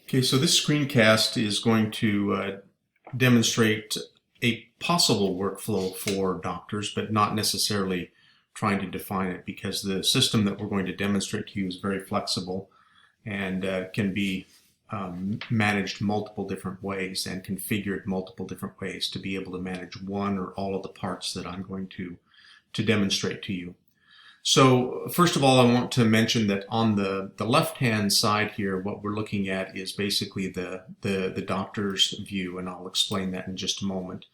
Okay, so this screencast is going to demonstrate a possible workflow for doctors, but not necessarily trying to define it, because the system that we're going to demonstrate to you is very flexible and can be managed multiple different ways and configured multiple different ways to be able to manage one or all of the parts that I'm going to demonstrate to you. So first of all, I want to mention that on the left-hand side here, what we're looking at is basically the doctor's view, and I'll explain that in just a moment.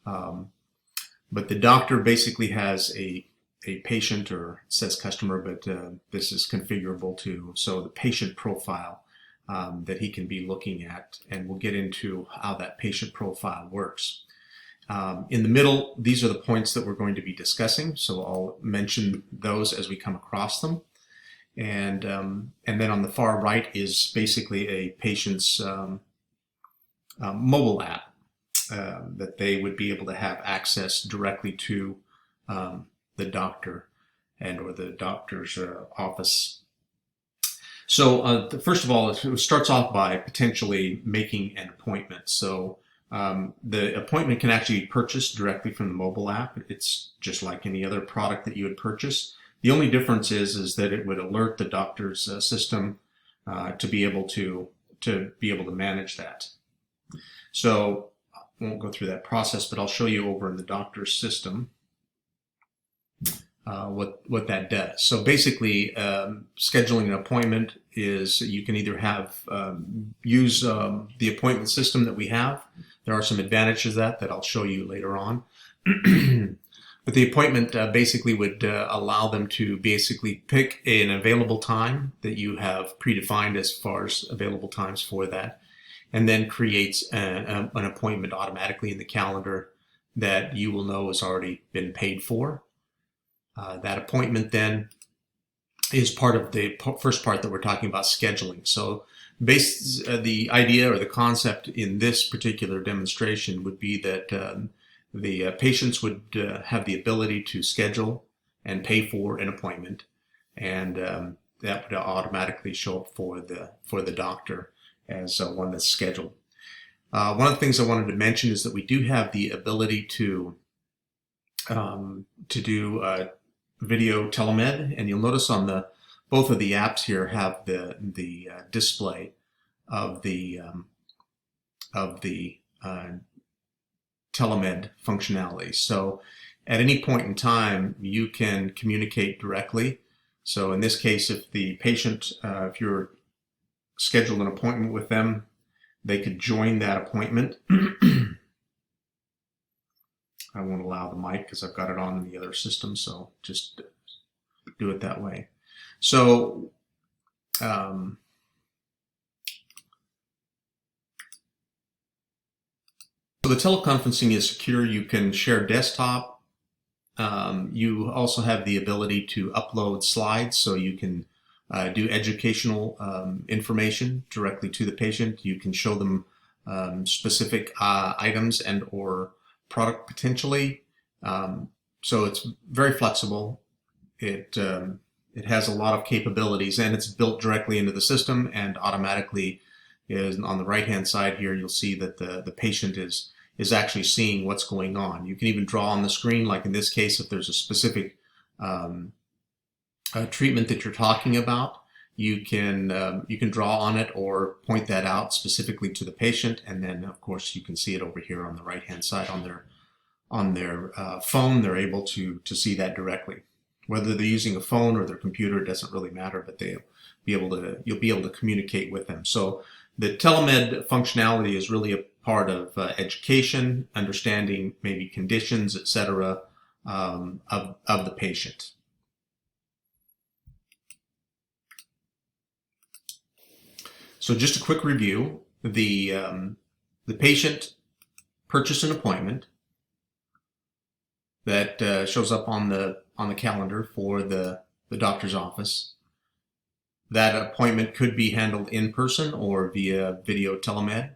But the doctor basically has a patient, or it says customer, but this is configurable too. So the patient profile that he can be looking at, and we'll get into how that patient profile works. In the middle, these are the points that we're going to be discussing, so I'll mention those as we come across them. And then on the far right is basically a patient's mobile app that they would be able to have access directly to the doctor and or the doctor's office. So first of all, it starts off by potentially making an appointment. So the appointment can actually be purchased directly from the mobile app. It's just like any other product that you would purchase. The only difference is that it would alert the doctor's system to be able to manage that. So I won't go through that process, but I'll show you over in the doctor's system what that does. So basically, scheduling an appointment is you can either have use the appointment system that we have. There are some advantages that I'll show you later on. But the appointment basically would allow them to basically pick an available time that you have predefined as far as available times for that, and then creates an appointment automatically in the calendar that you will know has already been paid for. That appointment then is part of the first part that we're talking about, scheduling. So the idea or the concept in this particular demonstration would be that the patients would have the ability to schedule and pay for an appointment, and that would automatically show up for the doctor as one that's scheduled. One of the things I wanted to mention is that we do have the ability to do video telemed, and you'll notice on both of the apps here have the display of the telemed functionality. So at any point in time, you can communicate directly. So in this case, if the patient, if you're scheduled an appointment with them, they could join that appointment. I won't allow the mic because I've got it on in the other system, so just do it that way. So so the teleconferencing is secure. You can share desktop. You also have the ability to upload slides, so you can do educational information directly to the patient. You can show them specific items and or product potentially. So it's very flexible. It has a lot of capabilities, and it's built directly into the system, and automatically is on the right hand side here. You'll see that the patient is actually seeing what's going on. You can even draw on the screen, like in this case, if there's a specific treatment that you're talking about, you can draw on it or point that out specifically to the patient, and then of course you can see it over here on the right hand side on their phone. They're able to see that directly. Whether they're using a phone or their computer, it doesn't really matter, but you'll be able to communicate with them. So the telemed functionality is really a part of education, understanding maybe conditions, etc., of the patient. So just a quick review: the patient purchased an appointment that shows up on the calendar for the doctor's office. That appointment could be handled in person or via video telemed,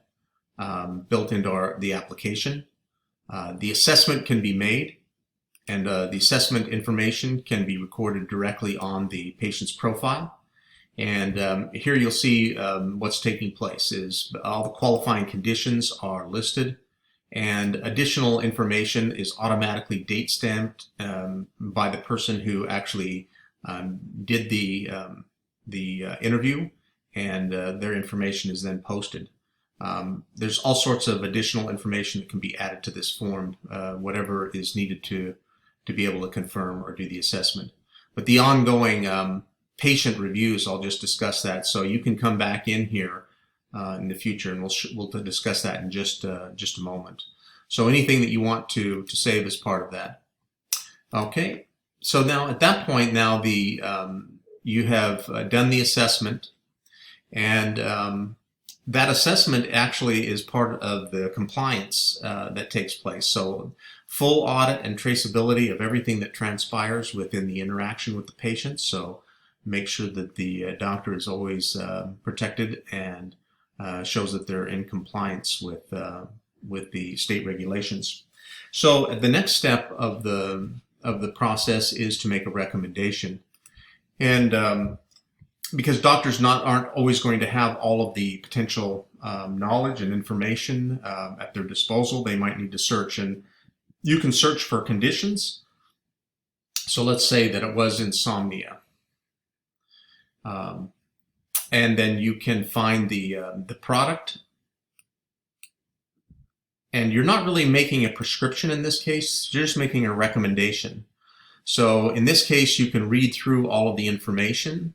built into the application. The assessment can be made, and the assessment information can be recorded directly on the patient's profile. And here you'll see what's taking place is all the qualifying conditions are listed, and additional information is automatically date stamped by the person who actually did the interview, and their information is then posted. There's all sorts of additional information that can be added to this form, whatever is needed to be able to confirm or do the assessment. But the ongoing patient reviews, I'll just discuss that. So you can come back in here in the future, and we'll discuss that in just a moment. So anything that you want to save as part of that. Okay. So now at that point, now you have done the assessment, and that assessment actually is part of the compliance that takes place. So full audit and traceability of everything that transpires within the interaction with the patient. So make sure that the doctor is always protected and shows that they're in compliance with the state regulations. So the next step of the process is to make a recommendation. And because doctors aren't always going to have all of the potential knowledge and information at their disposal, they might need to search. And you can search for conditions. So let's say that it was insomnia. And then you can find the product. And you're not really making a prescription in this case, you're just making a recommendation. So in this case, you can read through all of the information,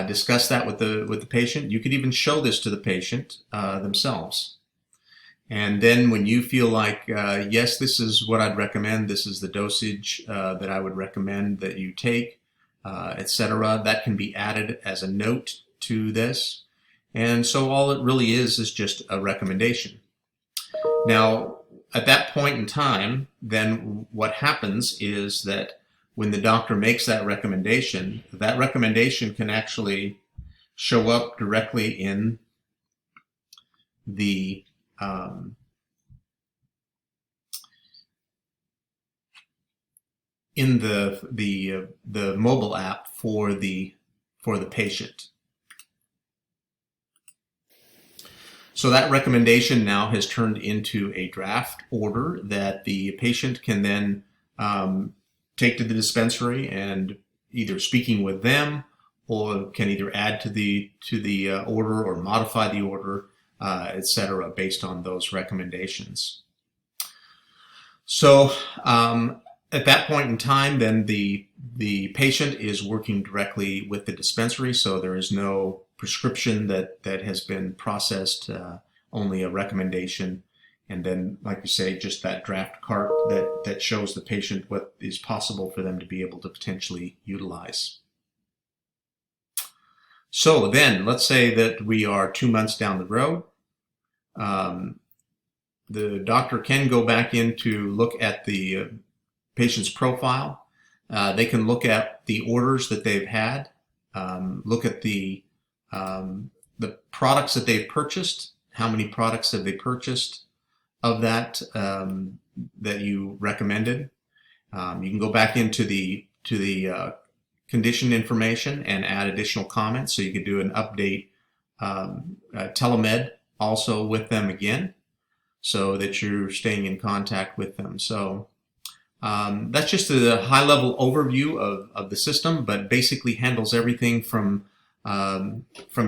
discuss that with the patient. You could even show this to the patient themselves. And then when you feel like, yes, this is what I'd recommend, this is the dosage that I would recommend that you take, etc., that can be added as a note to this. And so all it really is just a recommendation. Now, at that point in time, then what happens is that when the doctor makes that recommendation can actually show up directly in the mobile app for the patient. So that recommendation now has turned into a draft order that the patient can then take to the dispensary, and either speaking with them, or can either add to the order or modify the order, etc., based on those recommendations. So at that point in time, then the patient is working directly with the dispensary, so there is no prescription that has been processed, only a recommendation, and then, like you say, just that draft cart that shows the patient what is possible for them to be able to potentially utilize. So then, let's say that we are 2 months down the road. The doctor can go back in to look at the patient's profile. They can look at the orders that they've had, look at the products that they've purchased. How many products have they purchased of that that you recommended? You can go back into the condition information and add additional comments. So you could do an update telemed also with them again, so that you're staying in contact with them. So that's just a high-level overview of the system, but basically handles everything from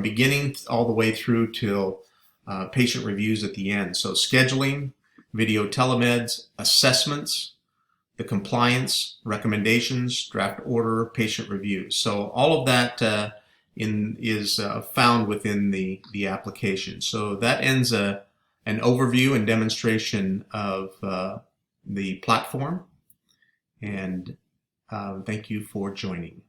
beginning all the way through till patient reviews at the end. So scheduling, video telemeds, assessments, the compliance, recommendations, draft order, patient reviews. So all of that is found within the application. So that ends an overview and demonstration of the platform. And thank you for joining.